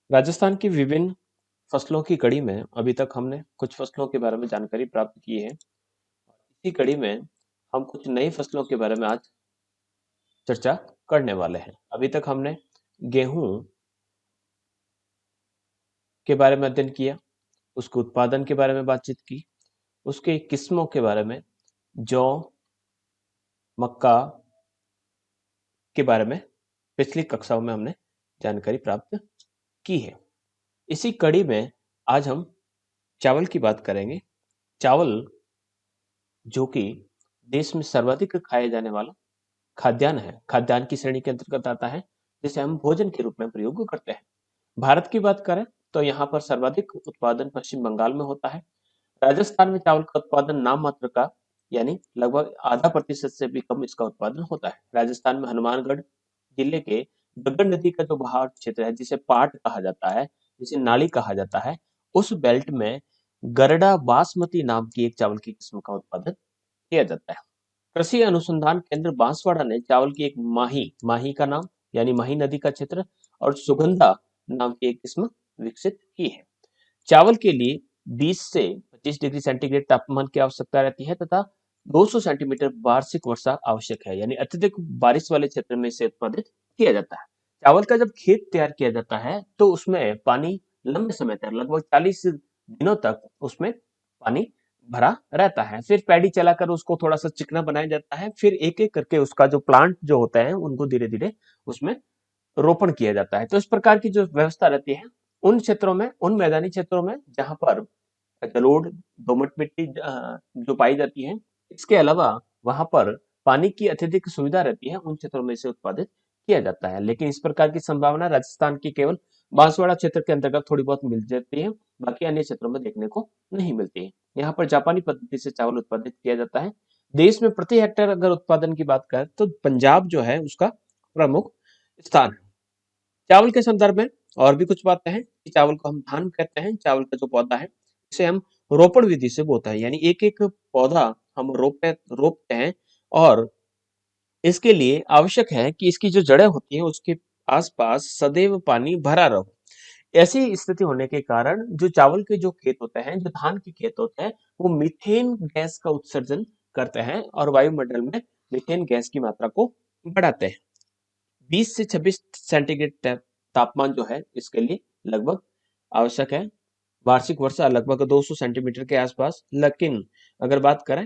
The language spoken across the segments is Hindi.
राजस्थान की विभिन्न फसलों की कड़ी में अभी तक हमने कुछ फसलों के बारे में जानकारी प्राप्त की है। इसी कड़ी में हम कुछ नई फसलों के बारे में आज चर्चा करने वाले हैं। अभी तक हमने गेहूं के बारे में अध्ययन किया, उसके उत्पादन के बारे में बातचीत की, उसके किस्मों के बारे में, जौ, मक्का के बारे में पिछली कक्षाओं में हमने जानकारी प्राप्त की है। इसी कड़ी में आज हम चावल की बात करेंगे। चावल जो कि देश में सर्वाधिक खाए जाने वाला खाद्यान्न है, खाद्यान्न की श्रेणी के अंतर्गत आता है, जिसे हम भोजन के रूप में प्रयोग करते हैं। भारत की बात करें तो यहाँ पर सर्वाधिक उत्पादन पश्चिम बंगाल में होता है। राजस्थान में चावल का उत्पादन नाम मात्र का यानी लगभग आधा प्रतिशत से भी कम इसका उत्पादन होता है। राजस्थान में हनुमानगढ़ जिले के गग्गर नदी का जो बहाव क्षेत्र है, जिसे पाट कहा जाता है, जिसे नाली कहा जाता है, उस बेल्ट में गरडा बासमती नाम की एक चावल की किस्म का उत्पादन किया जाता है। कृषि अनुसंधान केंद्र बांसवाड़ा ने चावल की एक माही माही का नाम यानी माही नदी का क्षेत्र और सुगंधा नाम की एक किस्म विकसित की है। चावल के लिए 20 से 25 डिग्री सेंटीग्रेड तापमान की आवश्यकता रहती है तथा 200 सेंटीमीटर वार्षिक वर्षा आवश्यक है, यानी अत्यधिक बारिश वाले क्षेत्र में इसे उत्पादित किया जाता है। चावल का जब खेत तैयार किया जाता है तो उसमें पानी लंबे समय तक लगभग 40 दिनों तक उसमें पानी भरा रहता है। फिर पैडी चलाकर उसको थोड़ा सा चिकना बनाया जाता है। फिर एक एक करके उसका जो प्लांट जो होता है उनको धीरे धीरे उसमें रोपण किया जाता है। तो इस प्रकार की जो व्यवस्था रहती है उन क्षेत्रों में, उन मैदानी क्षेत्रों में जहां पर जलोढ़ दोमट मिट्टी जो पाई जाती है, इसके अलावा वहां पर पानी की अत्यधिक सुविधा रहती है, उन क्षेत्रों में इसे उत्पादित किया जाता है। लेकिन इस प्रकार की संभावना राजस्थान की केवल बांसवाड़ा क्षेत्र के अंतर्गत थोड़ी बहुत मिल जाती है, बाकी अन्य क्षेत्रों में देखने को नहीं मिलती है। यहाँ पर जापानी पद्धति से चावल उत्पादित किया जाता है। देश में प्रति हेक्टेयर अगर उत्पादन की बात करें तो पंजाब जो है उसका प्रमुख स्थान है। चावल के संदर्भ में और भी कुछ बातें हैं कि चावल को हम धान कहते हैं। चावल का जो पौधा है इसे हम रोपण विधि से बोते हैं, यानी एक एक पौधा हम रोपते हैं और इसके लिए आवश्यक है कि इसकी जो जड़ें होती हैं उसके आसपास सदैव पानी भरा रहे। ऐसी स्थिति होने के कारण जो चावल के जो खेत होते हैं, जो धान के खेत होते हैं, वो मीथेन गैस का उत्सर्जन करते हैं और वायुमंडल में मीथेन गैस की मात्रा को बढ़ाते हैं। 20 से 26 सेंटीग्रेड तापमान जो है इसके लिए लगभग आवश्यक है। वार्षिक वर्षा लगभग 200 सेंटीमीटर के आसपास। लेकिन अगर बात करें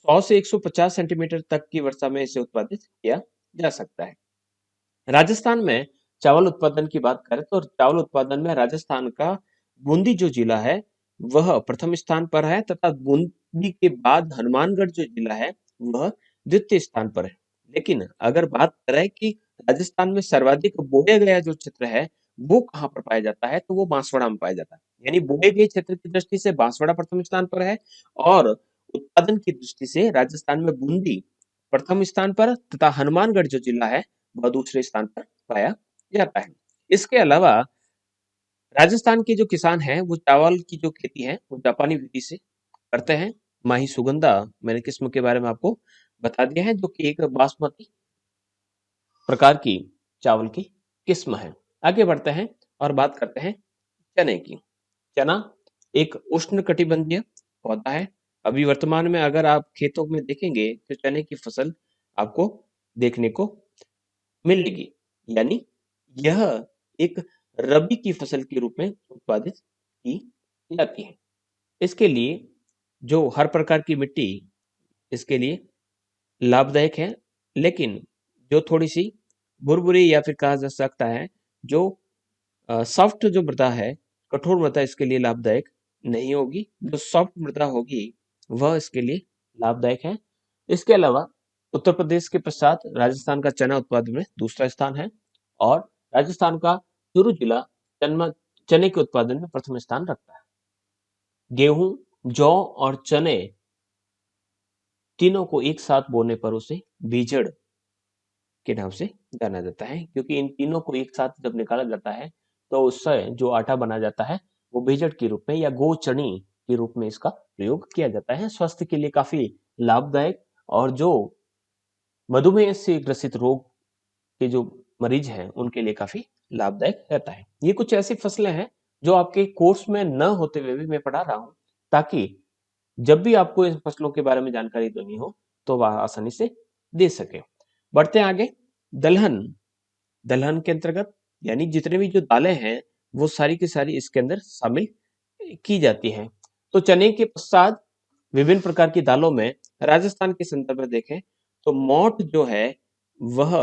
100 से 150 सेंटीमीटर तक की वर्षा में इसे उत्पादित किया जा सकता है। राजस्थान में चावल उत्पादन की बात करें तो चावल उत्पादन में राजस्थान का बूंदी जो जिला है वह प्रथम स्थान पर है तथा बूंदी के बाद हनुमानगढ़ जो जिला है वह द्वितीय स्थान पर है। लेकिन अगर बात करें कि राजस्थान में सर्वाधिक बोया गया जो क्षेत्र है वो कहाँ पर पाया जाता है तो वो बांसवाड़ा में पाया जाता है, यानी बोए गए क्षेत्र की दृष्टि से बांसवाड़ा प्रथम स्थान पर है और उत्पादन की दृष्टि से राजस्थान में बूंदी प्रथम स्थान पर तथा हनुमानगढ़ जो जिला है वह दूसरे स्थान पर पाया जाता है। इसके अलावा राजस्थान के जो किसान हैं वो चावल की जो खेती है वो जापानी विधि से करते हैं। माही सुगंधा मैंने किस्म के बारे में आपको बता दिया है, जो कि एक बासमती प्रकार की चावल की किस्म है। आगे बढ़ते हैं और बात करते हैं चने की। चना एक उष्णकटिबंधीय पौधा है। अभी वर्तमान में अगर आप खेतों में देखेंगे तो चने की फसल आपको देखने को मिलेगी, यानी यह एक रबी की फसल के रूप में उत्पादित की जाती है। इसके लिए जो हर प्रकार की मिट्टी इसके लिए लाभदायक है, लेकिन जो थोड़ी सी भुरभुरी या फिर कहा जा सकता है जो सॉफ्ट जो मृदा है, कठोर मृदा इसके लिए लाभदायक नहीं होगी। जो सॉफ्ट मृदा होगी वह इसके लिए लाभदायक है। इसके अलावा उत्तर प्रदेश के पश्चात राजस्थान का चना उत्पादन में दूसरा स्थान है और राजस्थान का चूरू जिला चने के उत्पादन में प्रथम स्थान रखता है। गेहूं, जौ और चने तीनों को एक साथ बोने पर उसे बीजड़ के नाम से जाना जाता है, क्योंकि इन तीनों को एक साथ जब निकाला जाता है तो उससे जो आटा बना जाता है वो बीजड़ के रूप में या गोचनी के रूप में इसका प्रयोग किया जाता है। स्वास्थ्य के लिए काफी लाभदायक और जो मधुमेह से ग्रसित रोग के जो मरीज हैं उनके लिए काफी लाभदायक रहता है। ये कुछ ऐसी फसलें हैं जो आपके कोर्स में न होते हुए भी मैं पढ़ा रहा हूँ, ताकि जब भी आपको इन फसलों के बारे में जानकारी देनी हो तो वह आसानी से दे सके। बढ़ते हैं आगे। दलहन। दलहन के अंतर्गत यानी जितने भी जो दालें हैं वो सारी की सारी इसके अंदर शामिल की जाती हैं। तो चने के पश्चात विभिन्न प्रकार की दालों में राजस्थान के संदर्भ में देखें तो मोठ जो है वह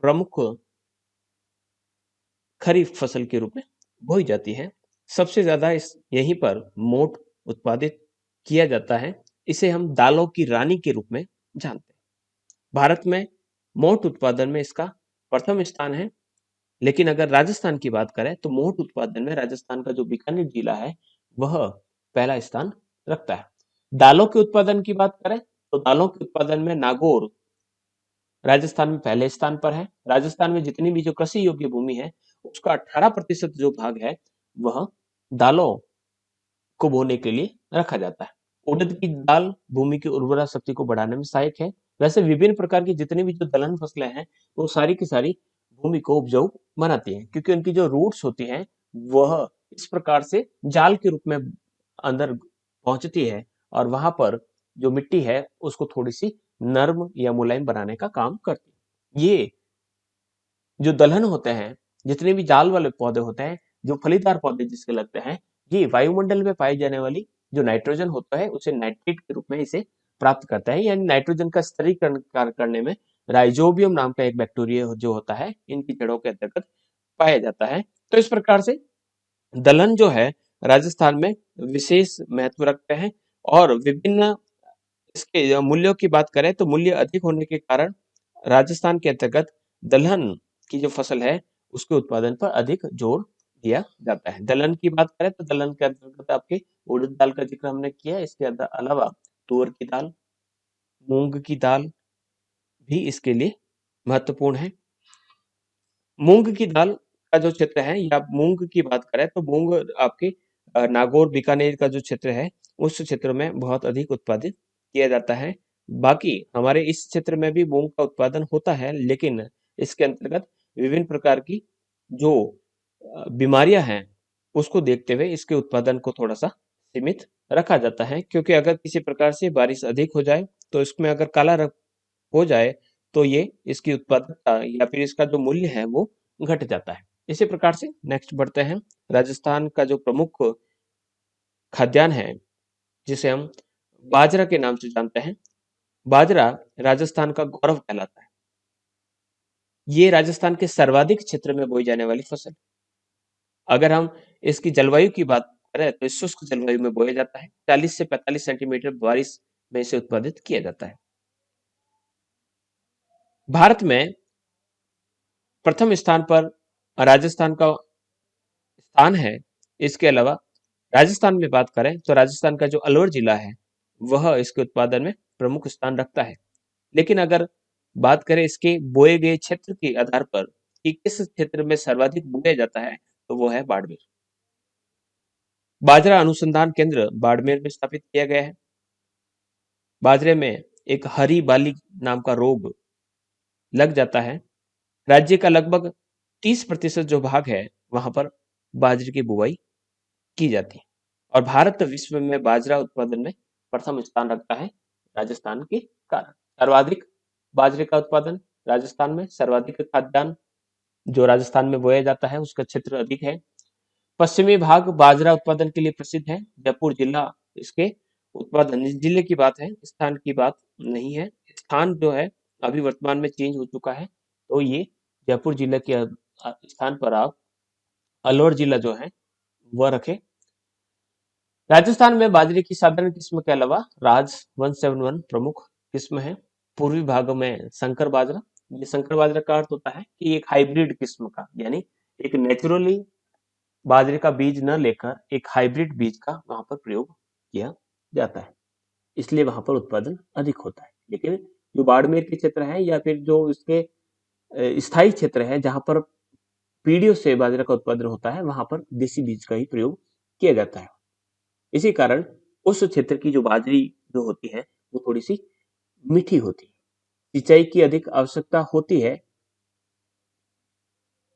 प्रमुख खरीफ फसल के रूप में बोई जाती है। सबसे ज्यादा इस यहीं पर मोठ उत्पादित किया जाता है। इसे हम दालों की रानी के रूप में जानते हैं। भारत में मोठ उत्पादन में इसका प्रथम स्थान है। लेकिन अगर राजस्थान की बात करें तो मोठ उत्पादन में राजस्थान का जो बीकानेर जिला है वह पहला स्थान रखता है। दालों के उत्पादन की बात करें तो दालों के उत्पादन में नागौर राजस्थान में पहले स्थान पर है। राजस्थान में जितनी भी जो कृषि योग्य भूमि है उसका 18% जो भाग है वह दालों को बोने के लिए रखा जाता है। उड़द की दाल भूमि की उर्वरा शक्ति को बढ़ाने में सहायक है। वैसे विभिन्न प्रकार की जितनी भी जो दलहन फसलें हैं वो सारी की सारी भूमि को उपजाऊ बनाती हैं, क्योंकि उनकी जो रूट्स होती हैं वह इस प्रकार से जाल के रूप में अंदर पहुंचती है और वहां पर जो मिट्टी है उसको थोड़ी सी नर्म या मुलायम बनाने का काम करती है। ये जो दलहन होते हैं, जितने भी जाल वाले पौधे होते हैं, जो फलीदार पौधे जिसके लगते हैं, ये वायुमंडल में पाई जाने वाली जो नाइट्रोजन होता है उसे नाइट्रेट के रूप में इसे प्राप्त करता है। यानी नाइट्रोजन का स्तरीकरण कार्य करने में राइजोबियम नाम का एक बैक्टीरिया जो होता है इनकी जड़ों के अंतर्गत पाया जाता है। तो इस प्रकार से दलहन जो है राजस्थान में विशेष महत्व रखते हैं। और विभिन्न इसके मूल्यों की बात करें तो मूल्य अधिक होने के कारण राजस्थान के अंतर्गत दलहन की जो फसल है उसके उत्पादन पर अधिक जोर दिया जाता है। दलहन की बात करें तो दलहन के अंतर्गत आपके उड़द दाल का जिक्र हमने किया। इसके अलावा तुअर की दाल, मूंग की दाल भी इसके लिए महत्वपूर्ण है। मूंग की दाल का जो क्षेत्र है या मूंग की बात करें तो मूंग आपके नागौर बीकानेर का जो क्षेत्र है उस क्षेत्र में बहुत अधिक उत्पादित किया जाता है। बाकी हमारे इस क्षेत्र में भी मूंग का उत्पादन होता है, लेकिन इसके अंतर्गत विभिन्न प्रकार की जो बीमारियां हैं उसको देखते हुए इसके उत्पादन को थोड़ा सा सीमित रखा जाता है, क्योंकि अगर किसी प्रकार से बारिश अधिक हो जाए तो इसमें अगर काला रंग हो जाए तो ये इसकी उत्पादकता या फिर इसका जो मूल्य है वो घट जाता है। इसी प्रकार से नेक्स्ट बढ़ते हैं। राजस्थान का जो प्रमुख खाद्यान्न है जिसे हम बाजरा के नाम से जानते हैं, बाजरा राजस्थान का गौरव कहलाता है। ये राजस्थान के सर्वाधिक क्षेत्र में बोई जाने वाली फसल। अगर हम इसकी जलवायु की बात करें तो इस शुष्क जलवायु में बोया जाता है। 40 से 45 सेंटीमीटर बारिश में इसे उत्पादित किया जाता है। भारत में प्रथम स्थान पर राजस्थान का स्थान है। इसके अलावा राजस्थान में बात करें तो राजस्थान का जो अलवर जिला है वह इसके उत्पादन में प्रमुख स्थान रखता है। लेकिन अगर बात करें इसके बोए गए क्षेत्र के आधार पर कि किस क्षेत्र में सर्वाधिक बोया जाता है तो वो है बाड़मेर। बाजरा अनुसंधान केंद्र बाड़मेर में स्थापित किया गया है। बाजरे में एक हरी बाली नाम का रोग लग जाता है। राज्य का लगभग 30% जो भाग है वहां पर बाजरे की बुआई की जाती है। और भारत विश्व में बाजरा उत्पादन में प्रथम स्थान रखता है राजस्थान के कारण। सर्वाधिक बाजरे का उत्पादन राजस्थान में, सर्वाधिक खाद्यान्न जो राजस्थान में बोया जाता है उसका क्षेत्र अधिक है। पश्चिमी भाग बाजरा उत्पादन के लिए प्रसिद्ध है। जयपुर जिला इसके उत्पादन, जिले की बात है, स्थान की बात नहीं है। स्थान जो है अभी वर्तमान में चेंज हो चुका है, तो ये जयपुर जिले के स्थान पर आप अलवर जिला जो है वह रखे। राजस्थान में बाजरे की साधारण किस्म के अलावा राज 171 प्रमुख किस्म है। पूर्वी भागों में संकर बाजरा। ये संकर बाजरा का अर्थ होता है कि एक हाइब्रिड किस्म का, यानी एक नेचुरली बाजरे का बीज न लेकर एक हाइब्रिड बीज का वहां पर प्रयोग किया जाता है, इसलिए वहां पर उत्पादन अधिक होता है। लेकिन जो बाड़मेर के क्षेत्र है या फिर जो इसके स्थायी क्षेत्र है जहां पर पीढ़ियों से बाजरा का उत्पादन होता है वहां पर देसी बीज का ही प्रयोग किया जाता है। इसी कारण उस क्षेत्र की जो बाजरी जो होती है वो थोड़ी सी मीठी होती है। सिंचाई की अधिक आवश्यकता होती है।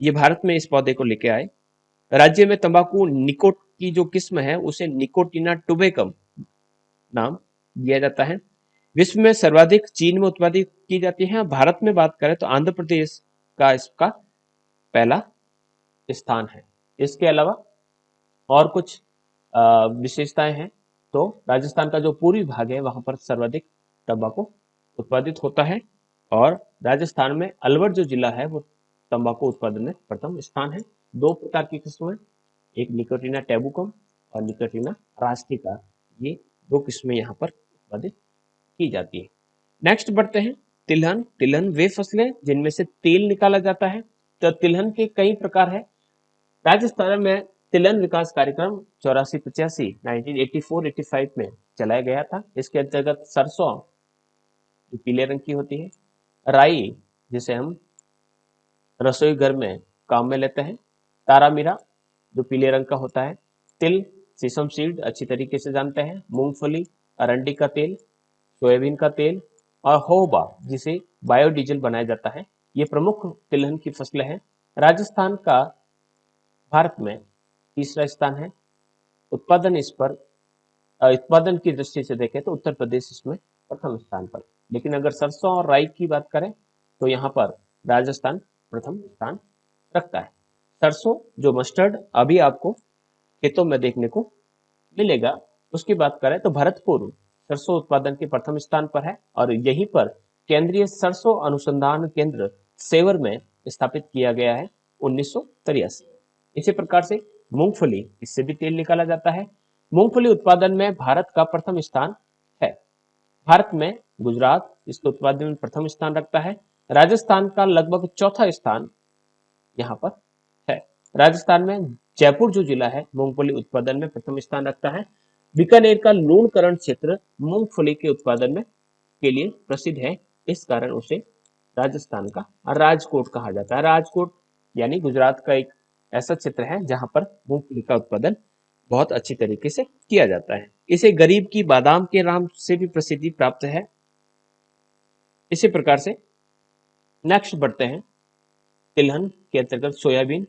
ये भारत में इस पौधे को लेके आए। राज्य में तंबाकू निकोट की जो किस्म है उसे निकोटिना टुबेकम नाम दिया जाता है। विश्व में सर्वाधिक चीन में उत्पादित की जाती है। भारत में बात करें तो आंध्र प्रदेश का इसका पहला स्थान है। इसके अलावा और कुछ विशेषताएं हैं तो राजस्थान का जो पूर्वी भाग है वहां पर सर्वाधिक तंबाकू उत्पादित होता है और राजस्थान में अलवर जो जिला है वो तंबाकू उत्पादन में प्रथम स्थान है। दो प्रकार की किस्में, एक निकोटिना टैबुकम और निकोटिना रास्टिका, ये दो किस्में यहाँ पर उत्पादित की जाती है। नेक्स्ट बढ़ते हैं तिलहन। तिलहन वे फसलें जिनमें से तेल निकाला जाता है। तो तिलहन के कई प्रकार है। राजस्थान में तिलहन विकास कार्यक्रम 84-85 1984-85 में चलाया गया था। इसके अंतर्गत सरसों जो पीले रंग की होती है, राई जिसे हम रसोई घर में काम में लेते हैं, तारामीरा जो पीले रंग का होता है, तिल सीसम सीड अच्छी तरीके से जानते हैं, मूंगफली, अरंडी का तेल, सोयाबीन का तेल और होबा जिसे बायोडीजल बनाया जाता है। ये प्रमुख तिलहन की फसलें हैं। राजस्थान का भारत में तीसरा स्थान है। उत्पादन इस पर उत्पादन की दृष्टि से देखें तो उत्तर प्रदेश इसमें प्रथम स्थान पर। लेकिन अगर सरसों और राई की बात करें तो यहाँ पर राजस्थान प्रथम स्थान रखता है। सरसों जो मस्टर्ड अभी आपको खेतों में देखने को मिलेगा, उसकी बात करें तो भरतपुर सरसों उत्पादन के प्रथम स्थान पर है और यहीं पर केंद्रीय सरसों अनुसंधान केंद्र सेवर में स्थापित किया गया है 1983। इसी प्रकार से मूंगफली, इससे भी तेल निकाला जाता है। मूंगफली उत्पादन में भारत का प्रथम स्थान है। भारत में गुजरात इसके उत्पादन में प्रथम स्थान रखता है। राजस्थान का लगभग चौथा स्थान यहाँ पर है। राजस्थान में जयपुर जो जिला है मूंगफली उत्पादन में प्रथम स्थान रखता है। बीकानेर का लूणकरण क्षेत्र मूंगफली के उत्पादन में के लिए प्रसिद्ध है। इस कारण उसे राजस्थान का राजकोट कहा जाता है। राजकोट यानी गुजरात का एक ऐसा क्षेत्र है जहां पर मूंगफली का उत्पादन बहुत अच्छी तरीके से किया जाता है। इसे गरीब की बादाम के नाम से भी प्रसिद्धि प्राप्त है। इसी प्रकार से नेक्स्ट बढ़ते हैं। तिलहन के अंतर्गत सोयाबीन,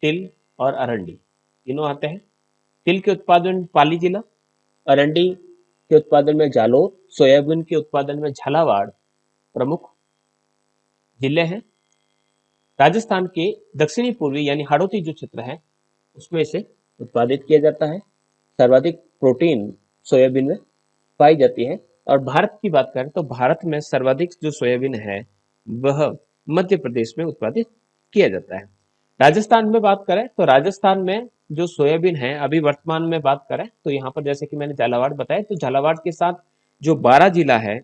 तिल और अरंडी तीनों आते हैं। तिल के उत्पादन में पाली जिला, अरंडी के उत्पादन में जालोर, सोयाबीन के उत्पादन में झालावाड़ प्रमुख जिले हैं। राजस्थान के दक्षिणी पूर्वी यानी हाड़ौती जो क्षेत्र है उसमें इसे उत्पादित किया जाता है। सर्वाधिक प्रोटीन सोयाबीन में पाई जाती है। और भारत की बात करें तो भारत में सर्वाधिक जो सोयाबीन है वह मध्य प्रदेश में उत्पादित किया जाता है। राजस्थान में बात करें तो राजस्थान में जो सोयाबीन है अभी वर्तमान में बात करें तो यहाँ पर जैसे कि मैंने झालावाड़ बताया, तो झालावाड़ के साथ जो 12 जिला है,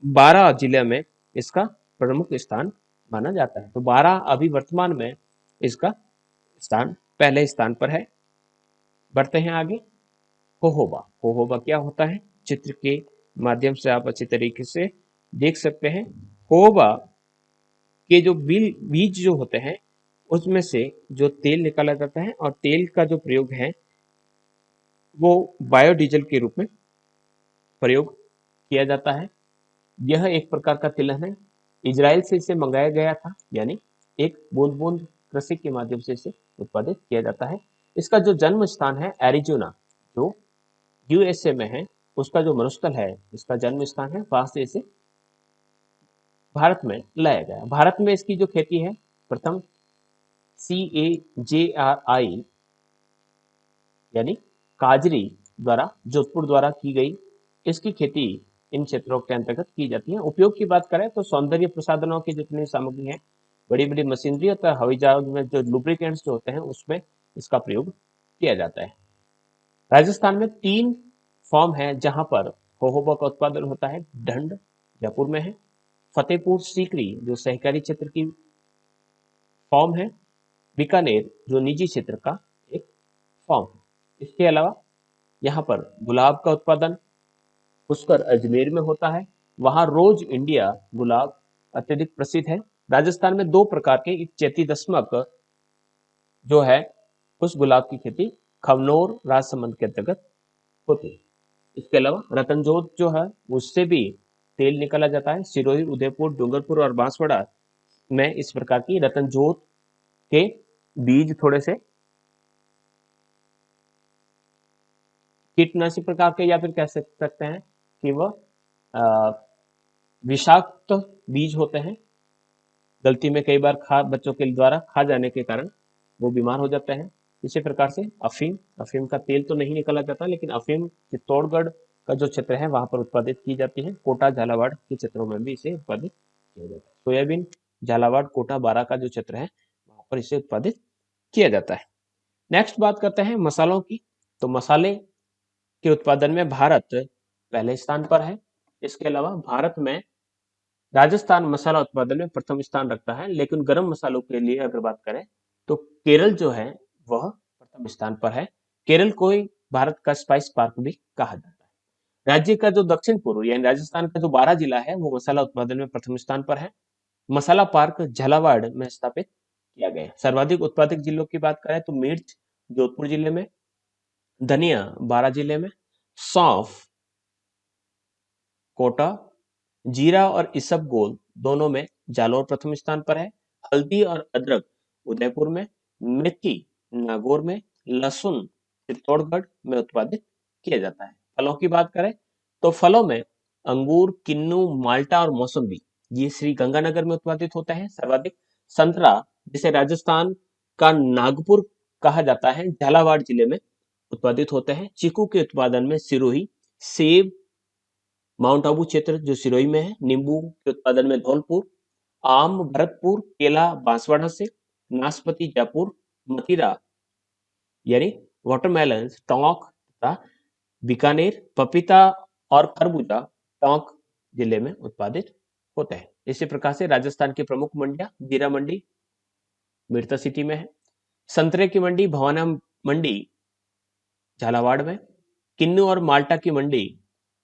12 जिले में इसका प्रमुख स्थान माना जाता है। तो 12 अभी वर्तमान में इसका स्थान पहले स्थान पर है। बढ़ते हैं आगे। होहोबा। होहोबा क्या होता है, चित्र के माध्यम से आप अच्छी तरीके से देख सकते हैं। होहोबा के जो बीज जो होते हैं उसमें से जो तेल निकाला जाता है और तेल का जो प्रयोग है वो बायोडीजल के रूप में प्रयोग किया जाता है। यह एक प्रकार का तिलहन है। इजराइल से इसे मंगाया गया था, यानी एक बूंद बूंद कृषि के माध्यम से इसे उत्पादित किया जाता है। इसका जो जन्म स्थान है एरिजोना जो यूएसए में है, उसका जो मरुस्थल है इसका जन्म स्थान है, वहां से इसे भारत में लाया गया। भारत में इसकी जो खेती है प्रथम CAJRI यानी काजरी द्वारा जोधपुर द्वारा की गई इसकी खेती इन क्षेत्रों के अंतर्गत की जाती है। उपयोग की बात करें तो सौंदर्य प्रसाधनों की जितनी सामग्री है, बड़ी बड़ी मशीनरी होता है, हवाई जहाज में जो लुब्रिकेंट्स जो होते हैं उसमें इसका प्रयोग किया जाता है। राजस्थान में 3 फॉर्म है जहां पर होहोबा का उत्पादन होता है। ढंड जयपुर में है, फतेहपुर सीकरी जो सहकारी क्षेत्र की फॉर्म है, बीकानेर जो निजी क्षेत्र का एक फॉर्म है। इसके अलावा यहाँ पर गुलाब का उत्पादन पुष्कर अजमेर में होता है, वहां रोज इंडिया गुलाब अत्यधिक प्रसिद्ध है। राजस्थान में 2 प्रकार के चैती दशमक जो है उस गुलाब की खेती खमनोर राजसमंद के अंतर्गत होती है। इसके अलावा रतनजोत जो है उससे भी तेल निकाला जाता है। सिरोही, उदयपुर, डूंगरपुर और बांसवाड़ा में इस प्रकार की रतनजोत के बीज थोड़े से कीटनाशी प्रकार के, या फिर कह सकते हैं कि वह विषाक्त बीज होते हैं। गलती में कई बार बच्चों के द्वारा खा जाने के कारण वो बीमार हो जाते हैं। इसी प्रकार से अफीम, अफीम का तेल तो नहीं निकाला जाता, लेकिन अफीम चित्तौड़गढ़ का जो क्षेत्र है वहां पर उत्पादित की जाती है। कोटा, झालावाड़ के क्षेत्रों में भी इसे उत्पादित किया जाता है। सोयाबीन, झालावाड़, कोटा, बारा का जो क्षेत्र है वहां पर इसे उत्पादित किया जाता है। नेक्स्ट बात करते हैं मसालों की। तो मसाले के उत्पादन में भारत पहले स्थान पर है। इसके अलावा भारत में राजस्थान मसाला उत्पादन में प्रथम स्थान रखता है, लेकिन गरम मसालों के लिए अगर बात करें तो केरल जो है वह प्रथम स्थान पर है। केरल को ही भारत का स्पाइस पार्क भी कहा जाता है। राज्य का जो दक्षिण पूर्व यानी राजस्थान का जो 12 जिला है वो मसाला उत्पादन में प्रथम स्थान पर है। मसाला पार्क झालावाड़ में स्थापित किया गया है। सर्वाधिक उत्पादक जिलों की बात करें तो मिर्च जोधपुर जिले में, धनिया बारां जिले में, सौंफ कोटा, जीरा और इसबगोल दोनों में जालौर प्रथम स्थान पर है। हल्दी और अदरक उदयपुर में, मेथी नागौर में, लहसुन चित्तौड़गढ़ में उत्पादित किया जाता है। फलों की बात करें तो फलों में अंगूर, किन्नू, माल्टा और मौसम्बी ये श्री गंगानगर में उत्पादित होता है सर्वाधिक। संतरा जिसे राजस्थान का नागपुर कहा जाता है झालावाड़ जिले में उत्पादित होते हैं। चीकू के उत्पादन में सिरोही, सेब माउंट आबू क्षेत्र जो सिरोही में है, नींबू के उत्पादन में धौलपुर, आम भरतपुर, केला बांसवाड़ा से, नाशपाती जयपुर, मथिरा यानी वाटरमेलन टोंक तथा बीकानेर, पपीता और खरबूजा टोंक जिले में उत्पादित होते हैं। इसी प्रकार से राजस्थान की प्रमुख मंडियां जीरा मंडी मिर्ता सिटी में है, संतरे की मंडी भवाना मंडी झालावाड़ में, किन्नू और माल्टा की मंडी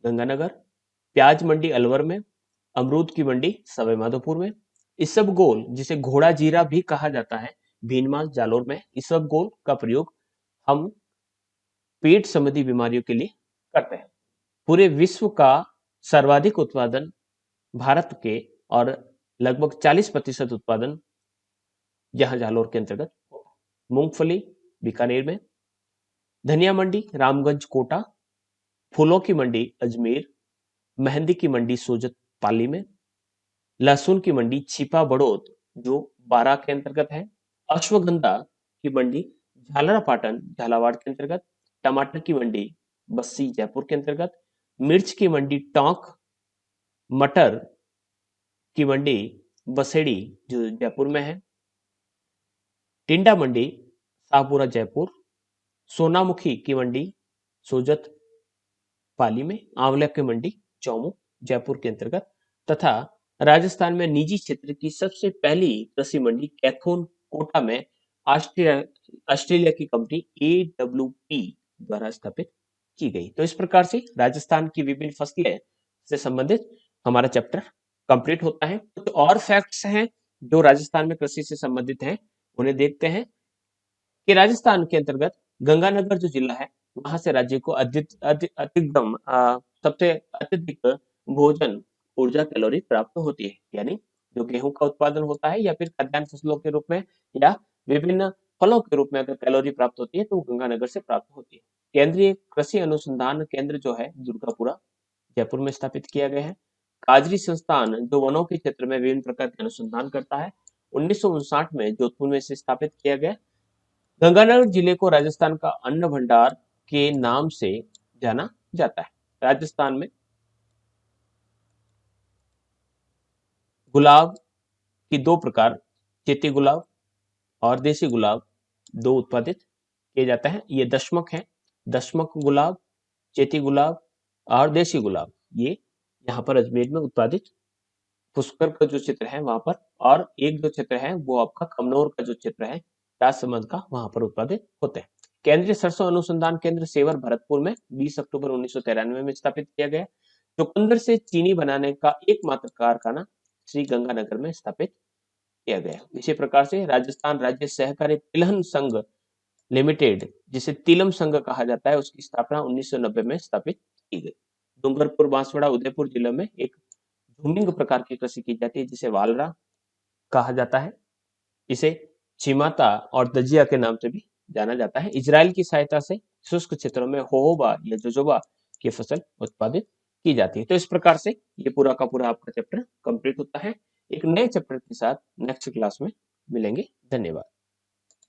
गंगानगर, प्याज मंडी अलवर में, अमरूद की मंडी सवाई माधोपुर में, इसबगोल जिसे घोड़ा जीरा भी कहा जाता है भीनमाल जालोर में। इसबगोल का प्रयोग हम पेट संबंधी बीमारियों के लिए करते हैं। पूरे विश्व का सर्वाधिक उत्पादन भारत के और लगभग 40% उत्पादन यहां जालोर के अंतर्गत होता है। मूंगफली बीकानेर में, धनिया मंडी रामगंज कोटा, फूलों की मंडी अजमेर, मेहंदी की मंडी सोजत पाली में, लहसुन की मंडी छिपा बड़ौद जो बारा के अंतर्गत है, अश्वगंधा की मंडी झालरापाटन झालावाड़ के अंतर्गत, टमाटर की मंडी बस्सी जयपुर के अंतर्गत, मिर्च की मंडी टोंक, मटर की मंडी बसेड़ी जो जयपुर में है, टिंडा मंडी शाहपुरा जयपुर, सोनामुखी की मंडी सोजत पाली में, आंवला की मंडी चौमू जयपुर के अंतर्गत, तथा राजस्थान में निजी क्षेत्र की सबसे पहली कृषि मंडी कैथोन कोटा में ऑस्ट्रेलिया की कंपनी AWP द्वारा स्थापित की गई। तो इस प्रकार से राजस्थान की विभिन्न फसलें से संबंधित हमारा चैप्टर कंप्लीट होता है। कुछ और फैक्ट्स हैं जो राजस्थान में कृषि से संबंधित हैं, उन्हें देखते हैं कि राजस्थान के अंतर्गत गंगानगर जो जिला है वहां से राज्य को अधिकतम सबसे अत्यधिक भोजन ऊर्जा कैलोरी प्राप्त होती है। यानी जो गेहूं का उत्पादन होता है या फिर खाद्यान्न फसलों के रूप में या विभिन्न फलों के रूप में अगर कैलोरी प्राप्त होती है तो वो गंगानगर से प्राप्त होती है। केंद्रीय कृषि अनुसंधान केंद्र जो है दुर्गापुरा जयपुर में स्थापित किया गया है। काजरी संस्थान जो वनों के क्षेत्र में विभिन्न प्रकार के अनुसंधान करता है 1959 में जोधपुर में इसे स्थापित किया गया। गंगानगर जिले को राजस्थान का अन्न भंडार के नाम से जाना जाता है। राजस्थान में गुलाब की दो प्रकार चेती गुलाब और देसी गुलाब दो उत्पादित किए जाते हैं। ये दशमक है, दशमक गुलाब, चेती गुलाब और देसी गुलाब ये यहाँ पर अजमेर में उत्पादित पुष्कर का जो क्षेत्र है वहां पर, और एक जो क्षेत्र है वो आपका कमनौर का जो क्षेत्र है राजसमंद का वहां पर उत्पादित होते हैं। केंद्रीय सरसों अनुसंधान केंद्र सेवर भरतपुर में 20 अक्टूबर 1993 में स्थापित किया गया। चुकंदर से चीनी बनाने का एकमात्र कारखाना श्री गंगानगर में स्थापित किया गया। इसी प्रकार से राजस्थान राज्य सहकारी तिलहन संघ लिमिटेड जिसे तिलम संघ कहा जाता है उसकी स्थापना 1990 में स्थापित की गई। डूंगरपुर बांसवाड़ा उदयपुर जिले में एक झुमिंग प्रकार की कृषि की जाती है जिसे वालरा कहा जाता है। इसे चिमाता और दजिया के नाम से भी जाना जाता है। इजराइल की सहायता से शुष्क क्षेत्रों में होहोबा या जोजोबा की फसल उत्पादित की जाती है। तो इस प्रकार से ये पूरा का पूरा आपका चैप्टर कंप्लीट होता है। एक नए चैप्टर के साथ नेक्स्ट क्लास में मिलेंगे। धन्यवाद।